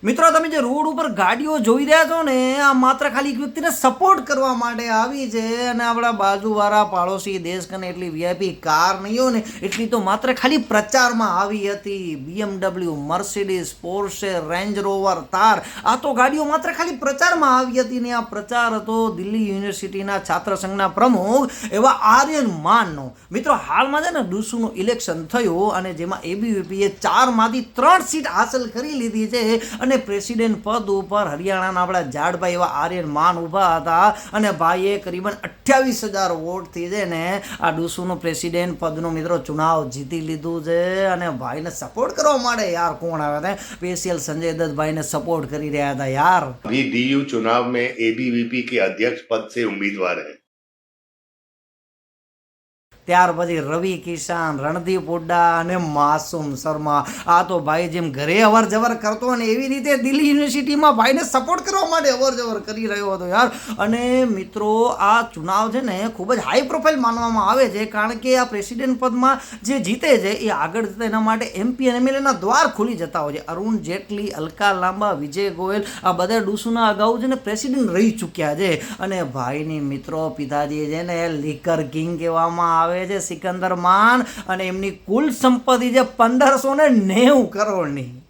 મિત્રો તમે જે રોડ ઉપર ગાડીઓ જોઈ રહ્યા છો ને આ માત્ર ખાલી એક વ્યક્તિને સપોર્ટ કરવા માટે આવી છે અને આપણા બાજુવાળા પાડોશી દેશ કને એટલી વીઆઈપી કાર નહીં હોય ને એટલી તો માત્ર ખાલી પ્રચારમાં આવી હતી. BMW, Mercedes, Porsche, Range Rover, Thar આ તો ગાડીઓ માત્ર ખાલી પ્રચારમાં આવી હતી ને આ પ્રચાર હતો દિલ્હી યુનિવર્સિટીના છાત્ર સંઘના પ્રમુખ એવા આર્યન માનનો. મિત્રો હાલમાં છે ને ડુસુનું ઇલેક્શન થયું અને જેમાં એબીવીપીએ 4માંથી 3 સીટ હાંસલ કરી લીધી છે અને પ્રેસિડેન્ટ પદ ઉપર હરિયાણાના આપણા જાડભાઈ એવા આર્યન માન ઊભા હતા અને ભાઈએ કરીબન 28,000 વોટથી છે ને આ ડુસુનું પ્રેસિડેન્ટ પદનું મિત્રો ચુનાવ જીતી લીધું છે અને ભાઈને સપોર્ટ કરવા માટે યાર કોણ આવ્યા હતા સ્पेशल संजय दत्त भाई ने सपोर्ट करी रहा था यार. अभी डीयू चुनाव में एबीवीपी के अध्यक्ष पद से उम्मीदवार है. ત્યાર પછી રવિ કિશાન, રણદીપ હુડ્ડા અને માસૂમ શર્મા આ તો ભાઈ જેમ ઘરે અવર જવર કરતો અને એવી રીતે દિલ્હી યુનિવર્સિટીમાં ભાઈને સપોર્ટ કરવા માટે અવર જવર કરી રહ્યો હતો યાર. અને મિત્રો આ ચુનાવ છે ને ખૂબ જ હાઈ પ્રોફાઇલ માનવામાં આવે છે કારણ કે આ પ્રેસિડેન્ટ પદમાં જે જીતે છે એ આગળ જતા એના માટે એમપી અને એમએલએના દ્વાર ખુલી જતા હોય છે. અરુણ જેટલી, અલકા લાંબા, વિજય ગોયલ આ બધા ડુસુના અગાઉ છે ને પ્રેસિડેન્ટ રહી ચૂક્યા છે અને ભાઈની મિત્રો પિતાજી છે ને લીકર કિંગ કહેવામાં આવે છે સિકંદર માન અને એમની કુલ સંપત્તિ છે 1590 કરોડની.